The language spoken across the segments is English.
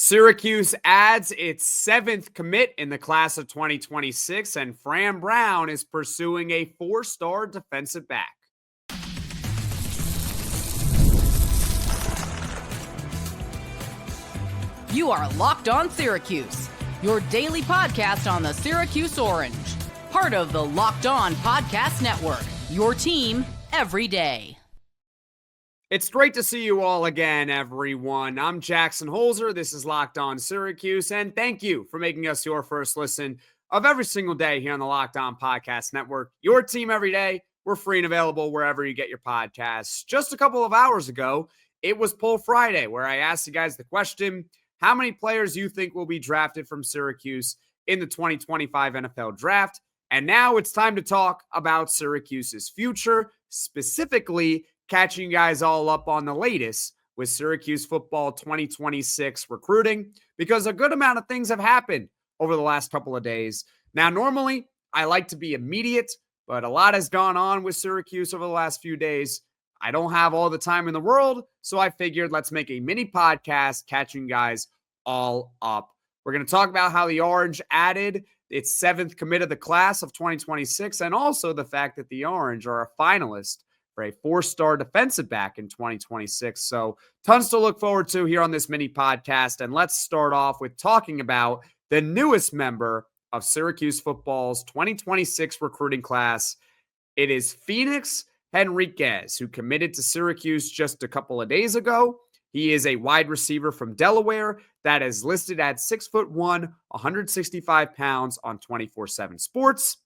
Syracuse adds its seventh commit in the class of 2026, and Fran Brown is pursuing a four-star defensive back. You are Locked On Syracuse, your daily podcast on the Syracuse Orange. Part of the Locked On Podcast Network, your team every day. It's great to see you all again, everyone. I'm Jackson Holzer. This is Locked On Syracuse, and thank you for making us your first listen of every single day here on the Locked On Podcast Network. Your team every day. We're free and available wherever you get your podcasts. Just a couple of hours ago, it was Poll Friday, where I asked you guys the question, how many players you think will be drafted from Syracuse in the 2025 NFL Draft? And now it's time to talk about Syracuse's future, specifically catching you guys all up on the latest with Syracuse football 2026 recruiting, because a good amount of things have happened over the last couple of days. Now, normally I like to be immediate, but a lot has gone on with Syracuse over the last few days. I don't have all the time in the world, so I figured let's make a mini podcast catching you guys all up. We're going to talk about how the Orange added its seventh commit of the class of 2026, and also the fact that the Orange are a finalist for a four-star defensive back in 2026. So tons to look forward to here on this mini podcast. And let's start off with talking about the newest member of Syracuse football's 2026 recruiting class. It is Phoenix Henriquez, who committed to Syracuse just a couple of days ago. He is a wide receiver from Delaware that is listed at 6'1", 165 pounds on 24/7 Sports.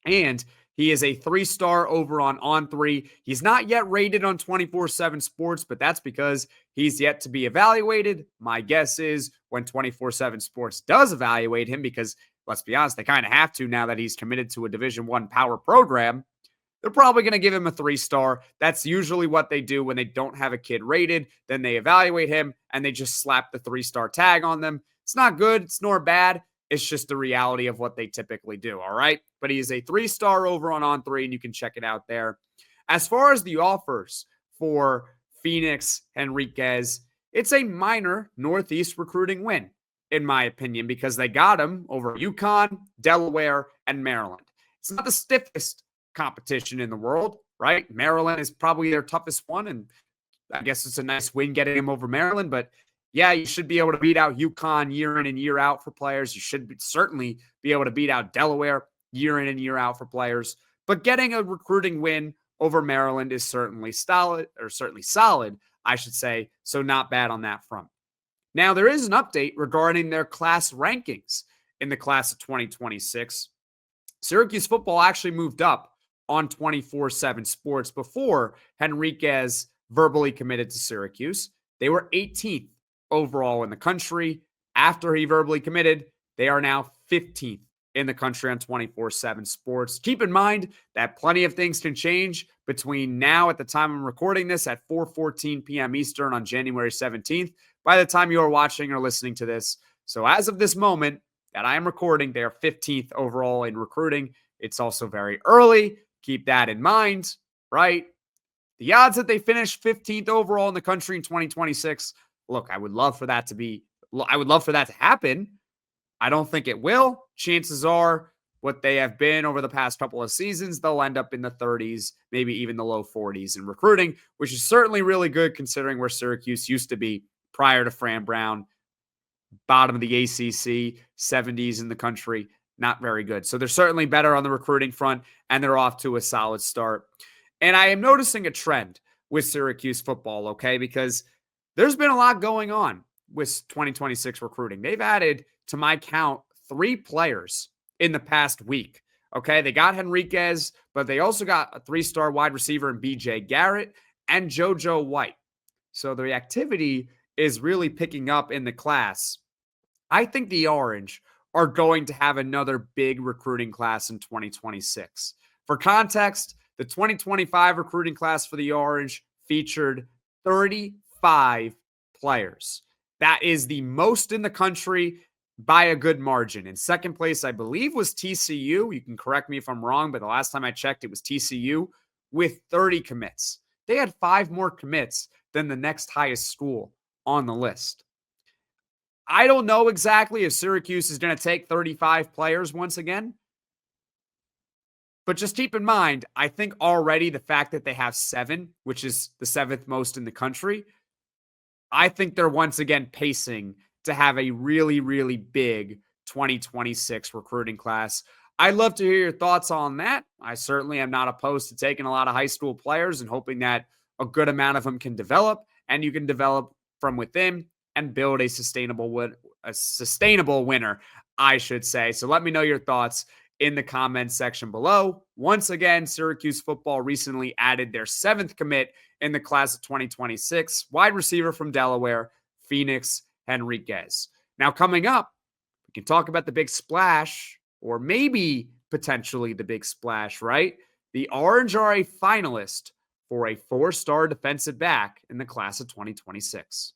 And he is a three-star over on On3. He's not yet rated on 24/7 Sports, but that's because he's yet to be evaluated. My guess is when 24/7 Sports does evaluate him, because let's be honest, they kind of have to now that he's committed to a Division I power program, they're probably going to give him a three-star. That's usually what they do when they don't have a kid rated. Then they evaluate him and they just slap the three-star tag on them. It's not good. It's nor bad. It's just the reality of what they typically do, all right? But he is a three-star over on On3, and you can check it out there. As far as the offers for Phoenix Henriquez, it's a minor Northeast recruiting win, in my opinion, because they got him over UConn, Delaware, and Maryland. It's not the stiffest competition in the world, right? Maryland is probably their toughest one, and I guess it's a nice win getting him over Maryland, but yeah, you should be able to beat out UConn year in and year out for players. You should certainly be able to beat out Delaware year in and year out for players. But getting a recruiting win over Maryland is certainly solid, I should say. So not bad on that front. Now, there is an update regarding their class rankings in the class of 2026. Syracuse football actually moved up on 24/7 Sports before Henriquez verbally committed to Syracuse. They were 18th overall in the country. After he verbally committed, they are now 15th in the country on 24/7 Sports. Keep in mind that plenty of things can change between now at the time I'm recording this at 4:14 p.m. Eastern on January 17th, by the time you are watching or listening to this. So as of this moment that I am recording, they are 15th overall in recruiting. It's also very early. Keep that in mind, right? The odds that they finish 15th overall in the country in 2026, look, I would love for that to happen. I don't think it will. Chances are what they have been over the past couple of seasons, they'll end up in the 30s, maybe even the low 40s in recruiting, which is certainly really good considering where Syracuse used to be prior to Fran Brown. Bottom of the ACC, 70s in the country, not very good. So they're certainly better on the recruiting front, and they're off to a solid start. And I am noticing a trend with Syracuse football, okay, because there's been a lot going on with 2026 recruiting. They've added, to my count, 3 players in the past week. Okay, they got Henriquez, but they also got a 3-star wide receiver in BJ Garrett and JoJo White. So the activity is really picking up in the class. I think the Orange are going to have another big recruiting class in 2026. For context, the 2025 recruiting class for the Orange featured 35 players. That is the most in the country by a good margin. In second place, I believe, was TCU. You can correct me if I'm wrong, but the last time I checked, it was TCU with 30 commits. They had 5 more commits than the next highest school on the list. I don't know exactly if Syracuse is going to take 35 players once again. But just keep in mind, I think already the fact that they have 7, which is the 7th most in the country, I think they're once again pacing to have a really, really big 2026 recruiting class. I'd love to hear your thoughts on that. I certainly am not opposed to taking a lot of high school players and hoping that a good amount of them can develop and you can develop from within and build a sustainable winner, I should say. So let me know your thoughts in the comments section below. Once again, Syracuse football recently added their 7th commit in the class of 2026, wide receiver from Delaware, Phoenix Henriquez. Now, coming up, we can talk about the big splash, or maybe potentially the big splash, right? The Orange are a finalist for a 4-star defensive back in the class of 2026.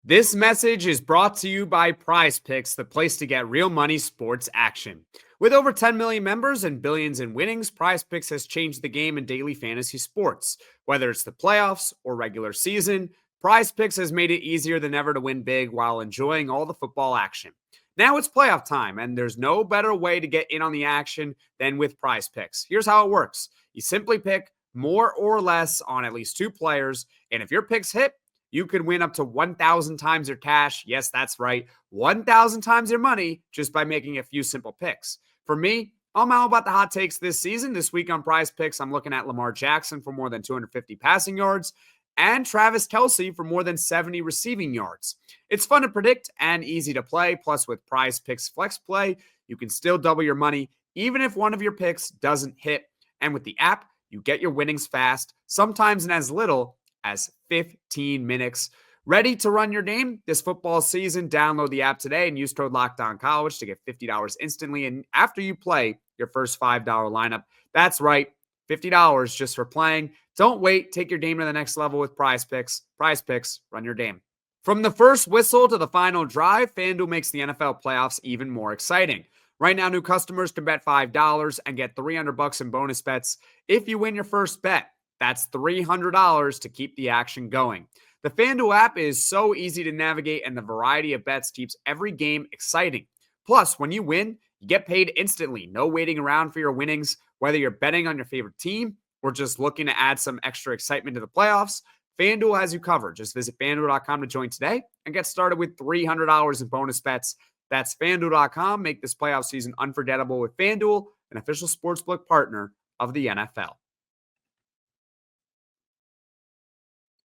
This message is brought to you by Prizepicks, the place to get real money sports action. With over 10 million members and billions in winnings, Prizepicks has changed the game in daily fantasy sports. Whether it's the playoffs or regular season, Prizepicks has made it easier than ever to win big while enjoying all the football action. Now it's playoff time, and there's no better way to get in on the action than with Prizepicks. Here's how it works. You simply pick more or less on at least 2 players, and if your picks hit, you could win up to 1,000 times your cash. Yes, that's right. 1,000 times your money just by making a few simple picks. For me, I'm all about the hot takes this season. This week on Prizepicks, I'm looking at Lamar Jackson for more than 250 passing yards and Travis Kelce for more than 70 receiving yards. It's fun to predict and easy to play. Plus, with Prizepicks Flex Play, you can still double your money even if one of your picks doesn't hit. And with the app, you get your winnings fast, sometimes in as little as 15 minutes. Ready to run your game this football season? Download the app today and use code LOCKEDONCollege to get $50 instantly. And after you play your first $5 lineup, that's right, $50 just for playing. Don't wait. Take your game to the next level with Prizepicks. Prizepicks, run your game. From the first whistle to the final drive, FanDuel makes the NFL playoffs even more exciting. Right now, new customers can bet $5 and get $300 in bonus bets if you win your first bet. That's $300 to keep the action going. The FanDuel app is so easy to navigate, and the variety of bets keeps every game exciting. Plus, when you win, you get paid instantly. No waiting around for your winnings. Whether you're betting on your favorite team or just looking to add some extra excitement to the playoffs, FanDuel has you covered. Just visit FanDuel.com to join today and get started with $300 in bonus bets. That's FanDuel.com. Make this playoff season unforgettable with FanDuel, an official sportsbook partner of the NFL.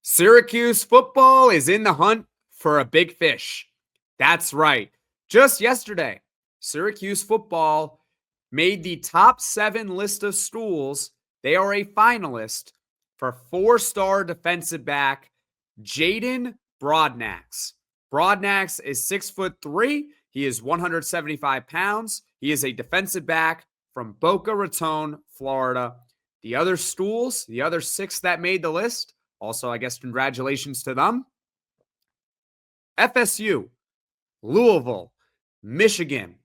Syracuse football is in the hunt for a big fish. That's right. Just yesterday, Syracuse football made the top 7 list of schools. They are a finalist for 4-star defensive back Jaydin Broadnax. Broadnax is 6'3". He is 175 pounds. He is a defensive back from Boca Raton, Florida. The other schools, the other 6 that made the list, also, I guess, congratulations to them. FSU, Louisville, Michigan,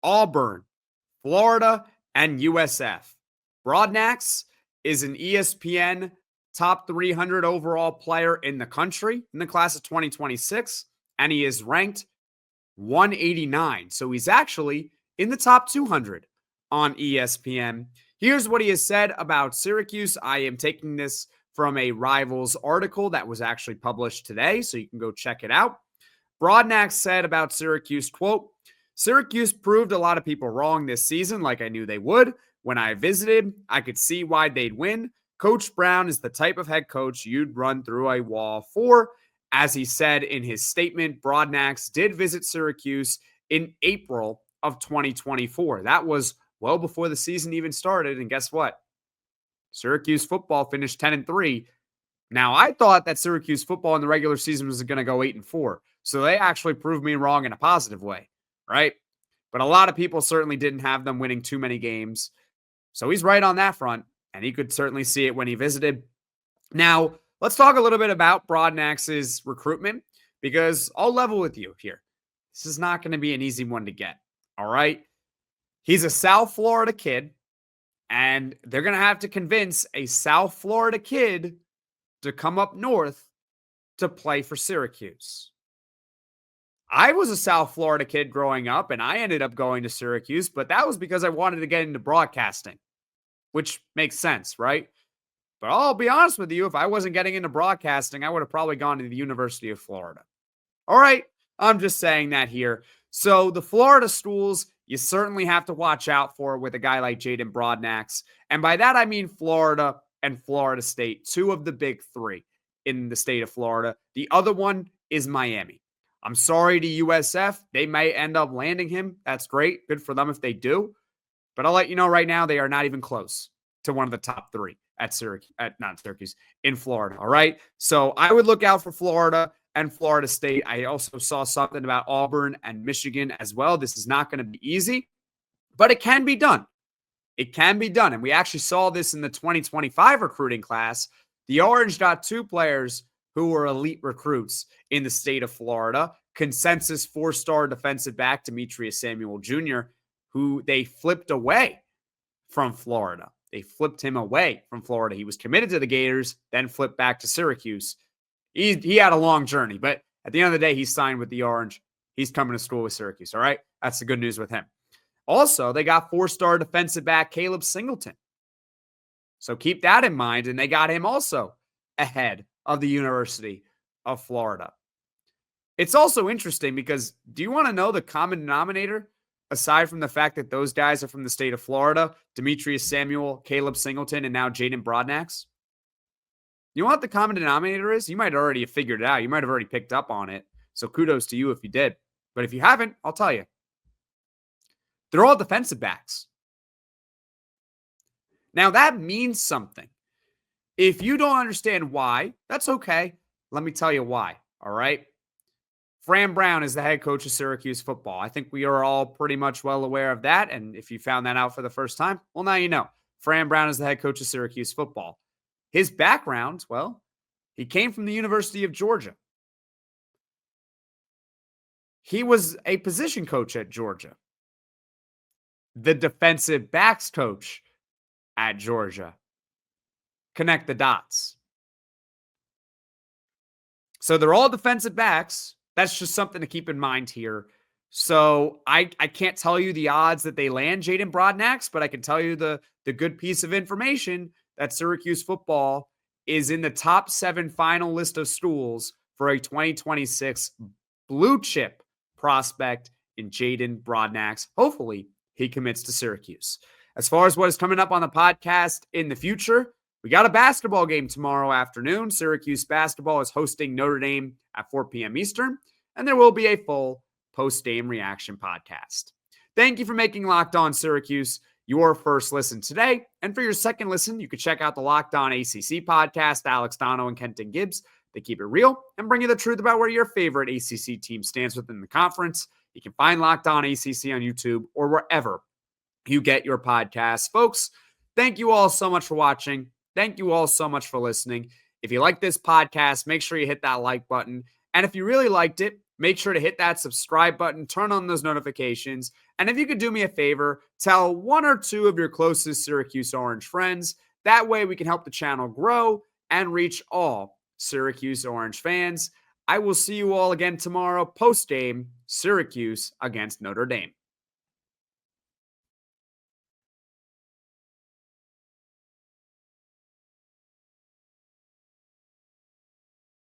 Auburn, Florida, and USF. Broadnax is an ESPN top 300 overall player in the country in the class of 2026, and he is ranked 189. So he's actually in the top 200 on ESPN. Here's what he has said about Syracuse. I am taking this from a Rivals article that was actually published today, so you can go check it out. Broadnax said about Syracuse, quote, "Syracuse proved a lot of people wrong this season like I knew they would. When I visited, I could see why they'd win. Coach Brown is the type of head coach you'd run through a wall for." As he said in his statement, Broadnax did visit Syracuse in April of 2024. That was well before the season even started, and guess what? Syracuse football finished 10-3. Now, I thought that Syracuse football in the regular season was going to go 8-4. So they actually proved me wrong in a positive way, right? But a lot of people certainly didn't have them winning too many games. So he's right on that front, and he could certainly see it when he visited. Now, let's talk a little bit about Broadnax's recruitment, because I'll level with you here. This is not going to be an easy one to get, all right? He's a South Florida kid, and they're going to have to convince a South Florida kid to come up north to play for Syracuse. I was a South Florida kid growing up, and I ended up going to Syracuse, but that was because I wanted to get into broadcasting, which makes sense, right? But I'll be honest with you, if I wasn't getting into broadcasting, I would have probably gone to the University of Florida. All right, I'm just saying that here. So the Florida schools, you certainly have to watch out for with a guy like Jaydin Broadnax. And by that, I mean Florida and Florida State, two of the big three in the state of Florida. The other one is Miami. I'm sorry to USF. They may end up landing him. That's great. Good for them if they do. But I'll let you know right now, they are not even close to one of the top three at Syracuse, not Syracuse, in Florida. All right. So I would look out for Florida and Florida State. I also saw something about Auburn and Michigan as well. This is not going to be easy, but it can be done. It can be done. And we actually saw this in the 2025 recruiting class. The Orange got two players who were elite recruits in the state of Florida. Consensus 4-star defensive back Demetres Samuel Jr., who they flipped away from Florida. They flipped him away from Florida. He was committed to the Gators, then flipped back to Syracuse. He had a long journey, but at the end of the day, he signed with the Orange. He's coming to school with Syracuse, all right? That's the good news with him. Also, they got 4-star defensive back Kaylib Singleton. So keep that in mind, and they got him also ahead of the University of Florida. It's also interesting because do you want to know the common denominator aside from the fact that those guys are from the state of Florida? Demetres Samuel, Kaylib Singleton, and now Jaydin Broadnax. You know what the common denominator is? You might already have figured it out. You might have already picked up on it. So kudos to you if you did. But if you haven't, I'll tell you. They're all defensive backs. Now that means something. If you don't understand why, that's okay. Let me tell you why, all right? Fran Brown is the head coach of Syracuse football. I think we are all pretty much well aware of that. And if you found that out for the first time, well, now you know. Fran Brown is the head coach of Syracuse football. His background, well, he came from the University of Georgia. He was a position coach at Georgia, the defensive backs coach at Georgia. Connect the dots. So they're all defensive backs. That's just something to keep in mind here. So I can't tell you the odds that they land Jaydin Broadnax, but I can tell you the good piece of information that Syracuse football is in the top 7 final list of schools for a 2026 blue chip prospect in Jaydin Broadnax. Hopefully he commits to Syracuse. As far as what is coming up on the podcast in the future, we got a basketball game tomorrow afternoon. Syracuse basketball is hosting Notre Dame at 4 p.m. Eastern, and there will be a full post-game reaction podcast. Thank you for making Locked On Syracuse your first listen today. And for your second listen, you can check out the Locked On ACC podcast, Alex Dono and Kenton Gibbs. They keep it real and bring you the truth about where your favorite ACC team stands within the conference. You can find Locked On ACC on YouTube or wherever you get your podcasts. Folks, thank you all so much for watching. Thank you all so much for listening. If you like this podcast, make sure you hit that like button. And if you really liked it, make sure to hit that subscribe button, turn on those notifications. And if you could do me a favor, tell 1 or 2 of your closest Syracuse Orange friends. That way we can help the channel grow and reach all Syracuse Orange fans. I will see you all again tomorrow, post-game, Syracuse against Notre Dame.